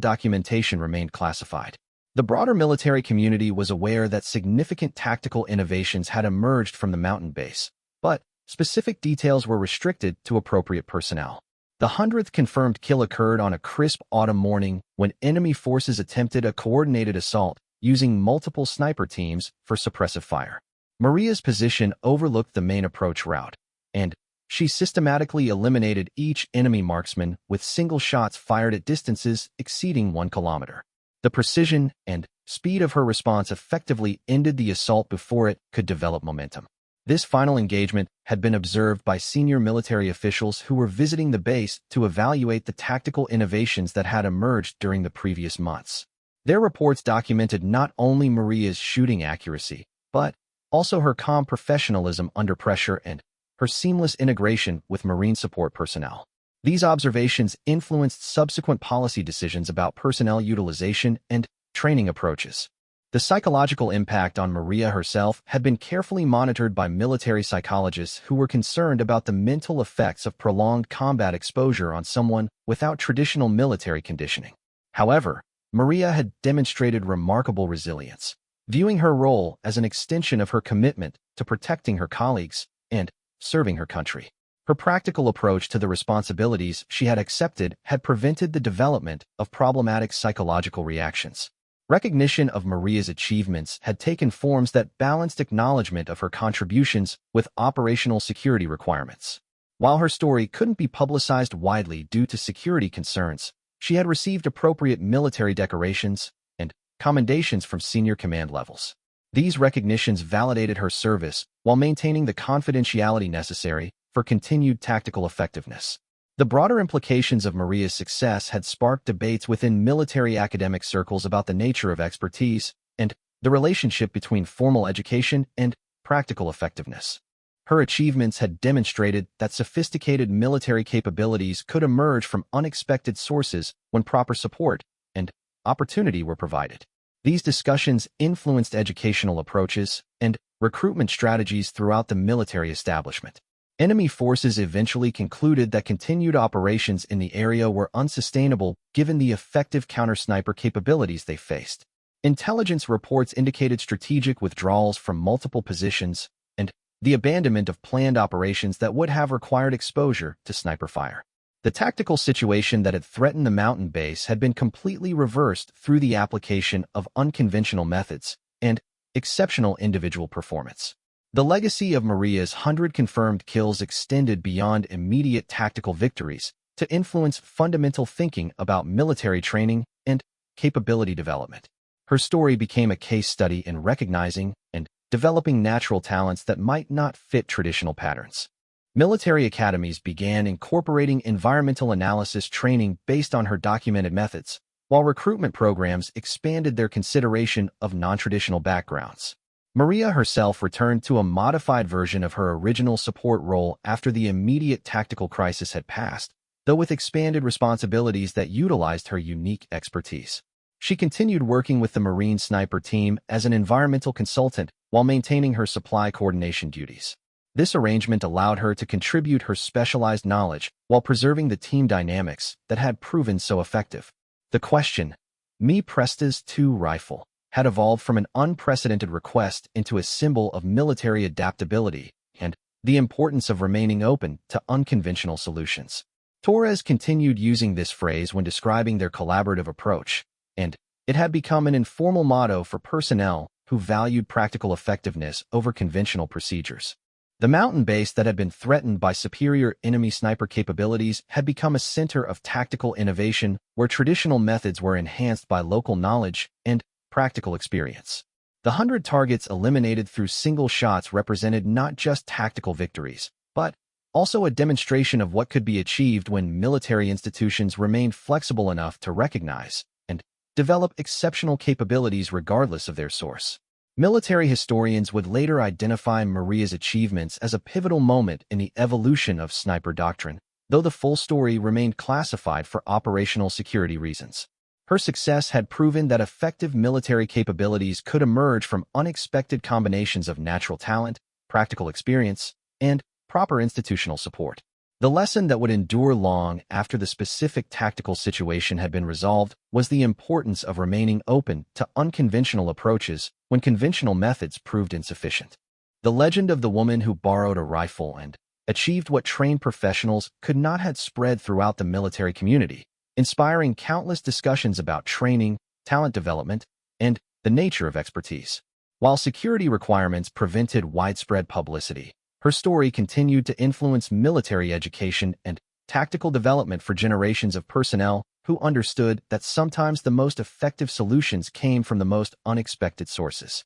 documentation remained classified. The broader military community was aware that significant tactical innovations had emerged from the mountain base, but specific details were restricted to appropriate personnel. The 100th confirmed kill occurred on a crisp autumn morning when enemy forces attempted a coordinated assault using multiple sniper teams for suppressive fire. Maria's position overlooked the main approach route, and She systematically eliminated each enemy marksman with single shots fired at distances exceeding 1 kilometer. The precision and speed of her response effectively ended the assault before it could develop momentum. This final engagement had been observed by senior military officials who were visiting the base to evaluate the tactical innovations that had emerged during the previous months. Their reports documented not only Maria's shooting accuracy, but also her calm professionalism under pressure and her seamless integration with Marine support personnel. These observations influenced subsequent policy decisions about personnel utilization and training approaches. The psychological impact on Maria herself had been carefully monitored by military psychologists who were concerned about the mental effects of prolonged combat exposure on someone without traditional military conditioning. However, Maria had demonstrated remarkable resilience, viewing her role as an extension of her commitment to protecting her colleagues and serving her country. Her practical approach to the responsibilities she had accepted had prevented the development of problematic psychological reactions. Recognition of Maria's achievements had taken forms that balanced acknowledgement of her contributions with operational security requirements. While her story couldn't be publicized widely due to security concerns, she had received appropriate military decorations and commendations from senior command levels. These recognitions validated her service while maintaining the confidentiality necessary for continued tactical effectiveness. The broader implications of Maria's success had sparked debates within military academic circles about the nature of expertise and the relationship between formal education and practical effectiveness. Her achievements had demonstrated that sophisticated military capabilities could emerge from unexpected sources when proper support and opportunity were provided. These discussions influenced educational approaches and recruitment strategies throughout the military establishment. Enemy forces eventually concluded that continued operations in the area were unsustainable given the effective counter-sniper capabilities they faced. Intelligence reports indicated strategic withdrawals from multiple positions and the abandonment of planned operations that would have required exposure to sniper fire. The tactical situation that had threatened the mountain base had been completely reversed through the application of unconventional methods and exceptional individual performance. The legacy of Maria's 100 confirmed kills extended beyond immediate tactical victories to influence fundamental thinking about military training and capability development. Her story became a case study in recognizing and developing natural talents that might not fit traditional patterns. Military academies began incorporating environmental analysis training based on her documented methods, while recruitment programs expanded their consideration of non-traditional backgrounds. Maria herself returned to a modified version of her original support role after the immediate tactical crisis had passed, though with expanded responsibilities that utilized her unique expertise. She continued working with the Marine sniper team as an environmental consultant while maintaining her supply coordination duties. This arrangement allowed her to contribute her specialized knowledge while preserving the team dynamics that had proven so effective. The question, "Me prestas 2 rifle," had evolved from an unprecedented request into a symbol of military adaptability and the importance of remaining open to unconventional solutions. Torres continued using this phrase when describing their collaborative approach, and it had become an informal motto for personnel who valued practical effectiveness over conventional procedures. The mountain base that had been threatened by superior enemy sniper capabilities had become a center of tactical innovation where traditional methods were enhanced by local knowledge and practical experience. The 100 targets eliminated through single shots represented not just tactical victories, but also a demonstration of what could be achieved when military institutions remained flexible enough to recognize and develop exceptional capabilities regardless of their source. Military historians would later identify Maria's achievements as a pivotal moment in the evolution of sniper doctrine, though the full story remained classified for operational security reasons. Her success had proven that effective military capabilities could emerge from unexpected combinations of natural talent, practical experience, and proper institutional support. The lesson that would endure long after the specific tactical situation had been resolved was the importance of remaining open to unconventional approaches when conventional methods proved insufficient. The legend of the woman who borrowed a rifle and achieved what trained professionals could not had spread throughout the military community, inspiring countless discussions about training, talent development, and the nature of expertise. While security requirements prevented widespread publicity, Her story continued to influence military education and tactical development for generations of personnel who understood that sometimes the most effective solutions came from the most unexpected sources.